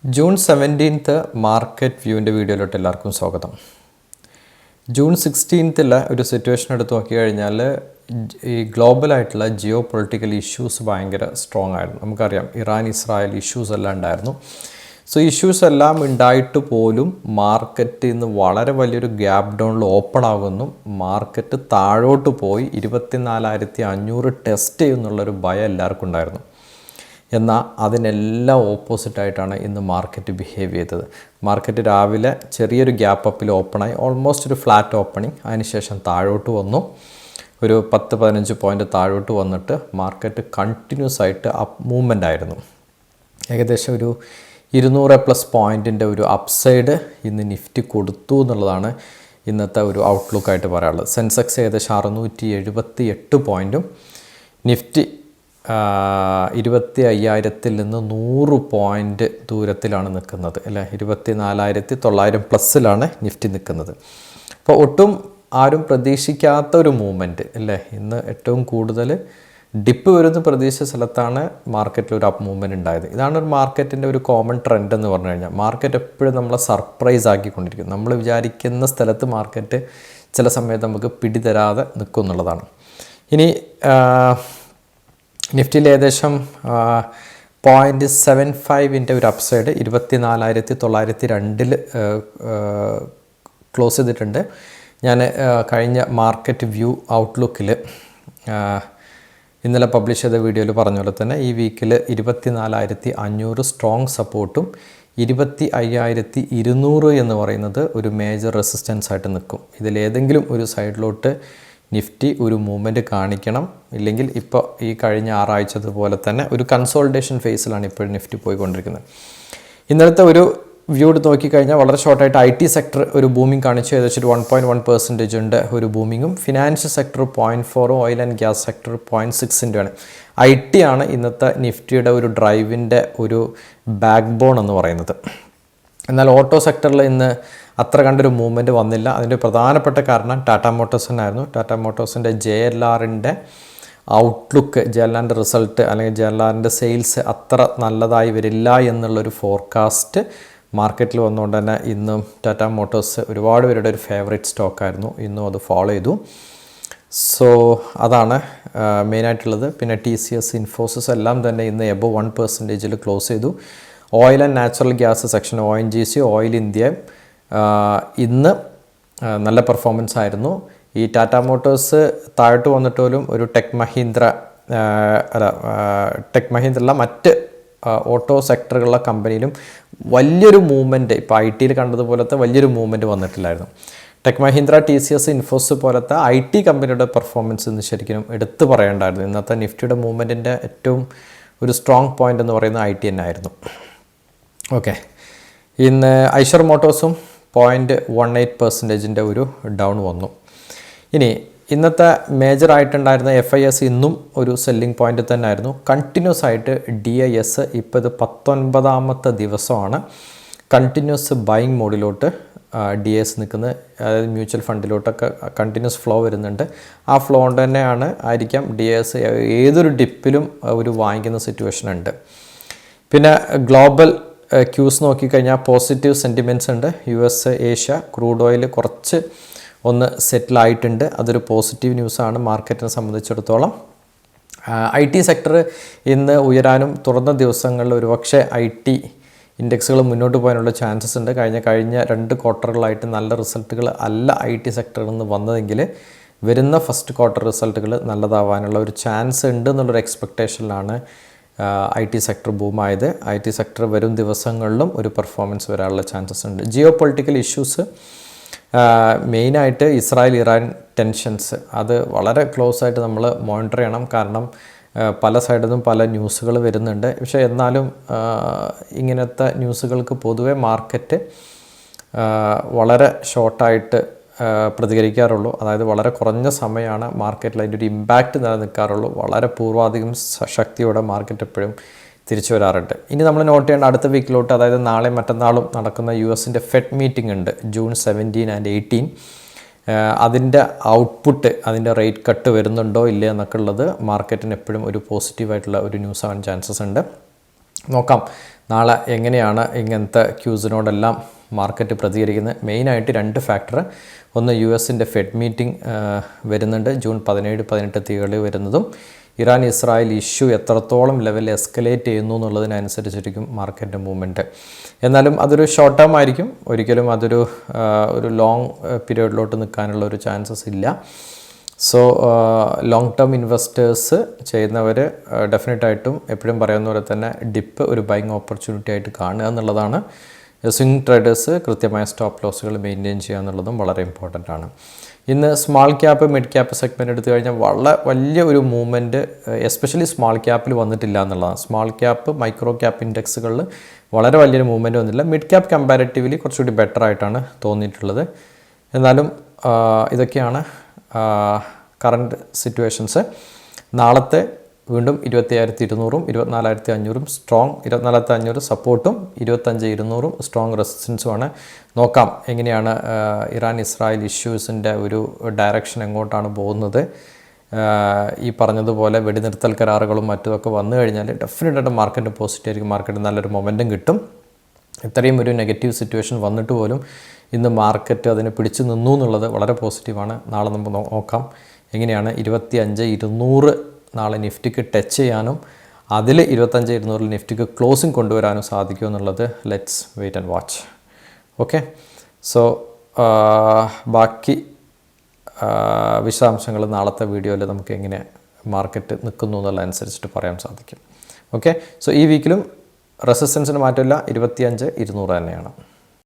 June 17 market വ്യൂവിൻ്റെ വീഡിയോയിലോട്ട് എല്ലാവർക്കും സ്വാഗതം. ജൂൺ 16 ഒരു സിറ്റുവേഷൻ എടുത്ത് നോക്കിക്കഴിഞ്ഞാൽ ഈ ഗ്ലോബലായിട്ടുള്ള ജിയോ പൊളിറ്റിക്കൽ ഇഷ്യൂസ് ഭയങ്കര സ്ട്രോങ് ആയിരുന്നു. നമുക്കറിയാം ഇറാൻ ഇസ്രായേൽ ഇഷ്യൂസ് എല്ലാം ഉണ്ടായിരുന്നു. സോ ഇഷ്യൂസ് എല്ലാം ഉണ്ടായിട്ട് പോലും മാർക്കറ്റ് ഇന്ന് വളരെ വലിയൊരു ഗ്യാപ്പ് ഡൗണിൽ ഓപ്പൺ ആകുന്നു. മാർക്കറ്റ് താഴോട്ട് പോയി 24,500 ടെസ്റ്റ് ചെയ്യുന്നുള്ളൊരു ഭയം എല്ലാവർക്കും ഉണ്ടായിരുന്നു. എന്നാൽ അതിനെല്ലാം ഓപ്പോസിറ്റായിട്ടാണ് ഇന്ന് മാർക്കറ്റ് ബിഹേവ് ചെയ്തത്. മാർക്കറ്റ് രാവിലെ ചെറിയൊരു ഗ്യാപ്പ് അപ്പിൽ ഓപ്പണായി, ഓൾമോസ്റ്റ് ഒരു ഫ്ലാറ്റ് ഓപ്പണിങ്. അതിനുശേഷം താഴോട്ട് വന്നു, ഒരു 10-15 പോയിൻ്റ് താഴോട്ട് വന്നിട്ട് മാർക്കറ്റ് കണ്ടിന്യൂസ് ആയിട്ട് അപ്പ് മൂവ്മെൻ്റ് ആയിരുന്നു. ഏകദേശം ഒരു 200+ പോയിൻറ്റിൻ്റെ ഒരു അപ്സൈഡ് ഇന്ന് നിഫ്റ്റി കൊടുത്തു എന്നുള്ളതാണ് ഇന്നത്തെ ഒരു ഔട്ട്ലുക്കായിട്ട് പറയാനുള്ളത്. സെൻസെക്സ് ഏകദേശം 678 പോയിൻറ്റും നിഫ്റ്റി 25,000 നിന്ന് 100 പോയിൻ്റ് ദൂരത്തിലാണ് നിൽക്കുന്നത് അല്ലേ. 24,900+ നിഫ്റ്റി നിൽക്കുന്നത്. അപ്പോൾ ഒട്ടും ആരും പ്രതീക്ഷിക്കാത്ത ഒരു മൂവ്മെൻറ്റ് അല്ലേ. ഇന്ന് ഏറ്റവും കൂടുതൽ ഡിപ്പ് വരുന്ന പ്രതീക്ഷിച്ച സ്ഥലത്താണ് മാർക്കറ്റിൽ ഒരു അപ്പ് മൂവ്മെൻറ്റ് ഉണ്ടായത്. ഇതാണ് ഒരു മാർക്കറ്റിൻ്റെ ഒരു കോമൺ ട്രെൻഡ് എന്ന് പറഞ്ഞു കഴിഞ്ഞാൽ. മാർക്കറ്റ് എപ്പോഴും നമ്മളെ സർപ്രൈസ് ആക്കിക്കൊണ്ടിരിക്കും. നമ്മൾ വിചാരിക്കുന്ന സ്ഥലത്ത് മാർക്കറ്റ് ചില സമയത്ത് നമുക്ക് പിടിതരാതെ നിൽക്കും എന്നുള്ളതാണ്. ഇനി നിഫ്റ്റിയിൽ ഏകദേശം 0.75 ഒരു അപ്സൈഡ് 24,902 ക്ലോസ് ചെയ്തിട്ടുണ്ട്. ഞാൻ കഴിഞ്ഞ മാർക്കറ്റ് വ്യൂ ഔട്ട്ലുക്കിൽ ഇന്നലെ പബ്ലിഷ് ചെയ്ത വീഡിയോയിൽ പറഞ്ഞ പോലെ തന്നെ ഈ വീക്കിൽ 24,500 സ്ട്രോങ് സപ്പോർട്ടും 25,200 എന്ന് പറയുന്നത് ഒരു മേജർ റെസിസ്റ്റൻസ് ആയിട്ട് നിൽക്കും. ഇതിലേതെങ്കിലും ഒരു സൈഡിലോട്ട് നിഫ്റ്റി ഒരു മൂവ്മെൻറ്റ് കാണിക്കണം. ഇല്ലെങ്കിൽ ഇപ്പോൾ ഈ കഴിഞ്ഞ ആറാഴ്ചതുപോലെ തന്നെ ഒരു കൺസോൾട്ടേഷൻ ഫേസിലാണ് ഇപ്പോഴും നിഫ്റ്റി പോയിക്കൊണ്ടിരിക്കുന്നത്. ഇന്നലത്തെ ഒരു വ്യൂ എടുത്ത് നോക്കിക്കഴിഞ്ഞാൽ വളരെ ഷോർട്ടായിട്ട് IT സെക്ടർ ഒരു ബൂമിംഗ് കാണിച്ചു. ഏകദേശം 1.1% ഉണ്ട് ഒരു ബൂമിങ്ങും. Financial sector 0.4, oil and gas sector 0.6 IT ആണ് ഇന്നത്തെ നിഫ്റ്റിയുടെ ഒരു ഡ്രൈവിൻ്റെ ഒരു ബാക്ക് ബോൺ എന്ന് പറയുന്നത്. എന്നാൽ ഓട്ടോ സെക്ടറിൽ ഇന്ന് അത്ര കണ്ടൊരു മൂവ്മെൻറ്റ് വന്നില്ല. അതിൻ്റെ പ്രധാനപ്പെട്ട കാരണം ടാറ്റാ മോട്ടോഴ്സിനായിരുന്നു. ടാറ്റാ മോട്ടോഴ്സിൻ്റെ JLRൻ്റെ ഔട്ട്ലുക്ക്, JLRൻ്റെ റിസൾട്ട് അല്ലെങ്കിൽ JLRൻ്റെ സെയിൽസ് അത്ര നല്ലതായി വരില്ല എന്നുള്ളൊരു ഫോർകാസ്റ്റ് മാർക്കറ്റിൽ വന്നുകൊണ്ട് തന്നെ ഇന്നും ടാറ്റാ മോട്ടോഴ്സ് ഒരുപാട് പേരുടെ ഒരു ഫേവറേറ്റ് സ്റ്റോക്കായിരുന്നു. ഇന്നും അത് ഫോളോ ചെയ്തു. സോ അതാണ് മെയിനായിട്ടുള്ളത്. പിന്നെ TCS, ഇൻഫോസിസ് എല്ലാം തന്നെ ഇന്ന് എബവ് 1% ക്ലോസ് ചെയ്തു. Oil and natural gas section ONGC, oil India ഇന്ന് നല്ല പെർഫോമൻസ് ആയിരുന്നു. ഈ ടാറ്റാ മോട്ടോഴ്സ് താഴോട്ട് വന്നിട്ട് പോലും ഒരു ടെക് മഹീന്ദ്ര അല്ല മറ്റ് ഓട്ടോ സെക്ടറുകളുടെ കമ്പനിയിലും വലിയൊരു മൂവ്മെൻറ്റ് ഇപ്പോൾ IT കണ്ടതുപോലത്തെ വലിയൊരു മൂവ്മെൻറ്റ് വന്നിട്ടില്ലായിരുന്നു. ടെക് മഹീന്ദ്ര, TCS, ഇൻഫോസിസ് പോലത്തെ IT കമ്പനിയുടെ പെർഫോമൻസ് ഇന്ന് ശരിക്കും എടുത്തു പറയേണ്ടായിരുന്നു. ഇന്നത്തെ നിഫ്റ്റിയുടെ മൂവ്മെൻറ്റിൻ്റെ ഏറ്റവും ഒരു സ്ട്രോങ് പോയിൻ്റ് എന്ന് പറയുന്നത് IT തന്നെ ആയിരുന്നു. ഓക്കെ, ഇന്ന് ഐഷർ മോട്ടോഴ്സും 0.18% ഒരു ഡൗൺ വന്നു. ഇനി ഇന്നത്തെ മേജർ ആയിട്ടുണ്ടായിരുന്ന FIS ഇന്നും ഒരു സെല്ലിംഗ് പോയിൻ്റ് തന്നെ ആയിരുന്നു. കണ്ടിന്യൂസ് ആയിട്ട് DIS ഇപ്പോൾ ഇത് 19ാമത്തെ ദിവസമാണ് കണ്ടിന്യൂസ് ബൈയിങ് മോഡിലോട്ട് DIS നിൽക്കുന്നത്. അതായത് മ്യൂച്വൽ ഫണ്ടിലോട്ടൊക്കെ കണ്ടിന്യൂസ് ഫ്ലോ വരുന്നുണ്ട്. ആ ഫ്ലോ കൊണ്ട് തന്നെയാണ് ആയിരിക്കാം DIS ഏതൊരു ഡിപ്പിലും ഒരു വാങ്ങിക്കുന്ന സിറ്റുവേഷൻ ഉണ്ട്. പിന്നെ ഗ്ലോബൽ ക്യൂസ് നോക്കിക്കഴിഞ്ഞാൽ പോസിറ്റീവ് സെൻറ്റിമെൻറ്റ്സ് ഉണ്ട്. US, ഏഷ്യ ക്രൂഡ് ഓയിൽ കുറച്ച് ഒന്ന് സെറ്റിലായിട്ടുണ്ട്. അതൊരു പോസിറ്റീവ് ന്യൂസാണ് മാർക്കറ്റിനെ സംബന്ധിച്ചിടത്തോളം. IT സെക്ടർ ഇന്ന് ഉയരാനും തുറന്ന ദിവസങ്ങളിൽ ഒരുപക്ഷെ IT ഇൻഡെക്സുകൾ മുന്നോട്ട് പോകാനുള്ള ചാൻസസ് ഉണ്ട്. കഴിഞ്ഞ 2 ക്വാർട്ടറുകളായിട്ട് നല്ല റിസൾട്ടുകൾ അല്ല IT സെക്ടറിൽ നിന്ന് വന്നതെങ്കിൽ വരുന്ന ഫസ്റ്റ് ക്വാർട്ടർ റിസൾട്ടുകൾ നല്ലതാവാനുള്ള ഒരു ചാൻസ് ഉണ്ട് എന്നുള്ളൊരു എക്സ്പെക്റ്റേഷനിലാണ് IT സെക്ടർ ബൂമായത്. IT സെക്ടർ വരും ദിവസങ്ങളിലും ഒരു പെർഫോമൻസ് വരാനുള്ള ചാൻസസ് ഉണ്ട്. ജിയോ പൊളിറ്റിക്കൽ ഇഷ്യൂസ് മെയിനായിട്ട് ഇസ്രായേൽ ഇറാൻ ടെൻഷൻസ് അത് വളരെ ക്ലോസ് ആയിട്ട് നമ്മൾ മോണിറ്റർ ചെയ്യണം. കാരണം പല സൈഡിൽ നിന്നും പല ന്യൂസുകൾ വരുന്നുണ്ട്. പക്ഷേ എന്നാലും ഇങ്ങനത്തെ ന്യൂസുകൾക്ക് പൊതുവെ മാർക്കറ്റ് വളരെ ഷോർട്ടായിട്ട് പ്രതികരിക്കാറുള്ളൂ. അതായത് വളരെ കുറഞ്ഞ സമയമാണ് മാർക്കറ്റിൽ അതിൻ്റെ ഒരു ഇമ്പാക്റ്റ് നിലനിൽക്കാറുള്ളൂ. വളരെ പൂർവാധികം ശക്തിയോടെ മാർക്കറ്റ് എപ്പോഴും തിരിച്ചു വരാറുണ്ട്. ഇനി നമ്മൾ നോട്ട് ചെയ്യേണ്ട അടുത്ത വീക്കിലോട്ട്, അതായത് നാളെ മറ്റന്നാളും നടക്കുന്ന US-ൻ്റെ ഫെഡ് മീറ്റിംഗ് ഉണ്ട് ജൂൺ 17 and 18. അതിൻ്റെ ഔട്ട്പുട്ട്, അതിൻ്റെ റേറ്റ് കട്ട് വരുന്നുണ്ടോ ഇല്ല എന്നൊക്കെ ഉള്ളത് മാർക്കറ്റിന് എപ്പോഴും ഒരു പോസിറ്റീവായിട്ടുള്ള ഒരു ന്യൂസ് ആവാൻ ചാൻസസ് ഉണ്ട്. നോക്കാം നാളെ എങ്ങനെയാണ് ഇങ്ങനത്തെ ക്യൂസിനോടെല്ലാം മാർക്കറ്റ് പ്രതികരിക്കുന്നത്. മെയിനായിട്ട് 2 ഫാക്ടർ. ഒന്ന് US-ൻ്റെ ഫെഡ് മീറ്റിംഗ് വരുന്നുണ്ട് ജൂൺ 17-18 തീയതി വരുന്നതും, ഇറാൻ ഇസ്രായേൽ ഇഷ്യൂ എത്രത്തോളം ലെവലിൽ എസ്കലേറ്റ് ചെയ്യുന്നു എന്നുള്ളതിനനുസരിച്ചിരിക്കും മാർക്കറ്റിൻ്റെ മൂവ്മെൻറ്റ്. എന്നാലും അതൊരു ഷോർട്ട് ടേം ആയിരിക്കും, ഒരിക്കലും അതൊരു ലോങ് പീരീഡിലോട്ട് നിൽക്കാനുള്ള ഒരു ചാൻസസ് ഇല്ല. സോ ലോങ് ടേം ഇൻവെസ്റ്റേഴ്സ് ചെയ്യുന്നവർ ഡെഫിനറ്റായിട്ടും എപ്പോഴും പറയുന്ന പോലെ തന്നെ ഡിപ്പ് ഒരു ബൈങ് ഓപ്പർച്യൂണിറ്റി ആയിട്ട് കാണുക എന്നുള്ളതാണ്. സ്വിംഗ് ട്രേഡേഴ്സ് കൃത്യമായ സ്റ്റോപ്പ് ലോസുകൾ മെയിൻറ്റെയിൻ ചെയ്യുക എന്നുള്ളതും വളരെ ഇമ്പോർട്ടൻ്റ് ആണ്. ഇന്ന് small cap mid cap segment എടുത്തു കഴിഞ്ഞാൽ വലിയ ഒരു മൂവ്മെൻറ്റ് എസ്പെഷ്യലി സ്മാൾ ക്യാപ്പിൽ വന്നിട്ടില്ല എന്നുള്ളതാണ്. സ്മാൾ ക്യാപ്പ് മൈക്രോ ക്യാപ്പ് ഇൻഡെക്സുകളിൽ വളരെ വലിയൊരു മൂവ്മെൻറ്റ് വന്നില്ല. മിഡ് ക്യാപ്പ് കമ്പാരിറ്റീവ്ലി കുറച്ചുകൂടി ബെറ്റർ ആയിട്ടാണ് തോന്നിയിട്ടുള്ളത്. എന്നാലും ഇതൊക്കെയാണ് കറണ്ട് സിറ്റുവേഷൻസ്. നാളത്തെ വീണ്ടും 25,200-ഉം 24,500-ഉം സ്ട്രോങ്, 24,500 സപ്പോർട്ടും 25,200-ഉം സ്ട്രോങ് റെസിസ്റ്റൻസുമാണ്. നോക്കാം എങ്ങനെയാണ് ഇറാൻ ഇസ്രായേൽ ഇഷ്യൂസിൻ്റെ ഒരു ഡയറക്ഷൻ എങ്ങോട്ടാണ് പോകുന്നത്. ഈ പറഞ്ഞതുപോലെ വെടിനിർത്തൽ കരാറുകളും മറ്റുമൊക്കെ വന്നു കഴിഞ്ഞാൽ ഡെഫിനറ്റായിട്ട് മാർക്കറ്റ് പോസിറ്റീവ് ആയിരിക്കും. മാർക്കറ്റ് നല്ലൊരു മൊമെൻറ്റം കിട്ടും. ഇത്രയും ഒരു നെഗറ്റീവ് സിറ്റുവേഷൻ വന്നിട്ട് പോലും ഇന്ന് മാർക്കറ്റ് അതിനെ പിടിച്ചു നിന്നു എന്നുള്ളത് വളരെ പോസിറ്റീവാണ്. നാളെ നമുക്ക് നോക്കാം എങ്ങനെയാണ് 25,200 നാളെ നിഫ്റ്റിക്ക് ടച്ച് ചെയ്യാനും അതിൽ 25,200 നിഫ്റ്റിക്ക് ക്ലോസിംഗ് കൊണ്ടുവരാനും സാധിക്കും എന്നുള്ളത് let's wait and watch. Okay, so ബാക്കി വിശദാംശങ്ങൾ നാളത്തെ വീഡിയോയിൽ നമുക്ക് എങ്ങനെ മാർക്കറ്റ് നിൽക്കുന്നു എന്നുള്ളതനുസരിച്ചിട്ട് പറയാൻ സാധിക്കും. ഓക്കെ, സോ ഈ വീക്കിലും റെസിസ്റ്റൻസിന് മാറ്റമില്ല, 25,200 തന്നെയാണ്.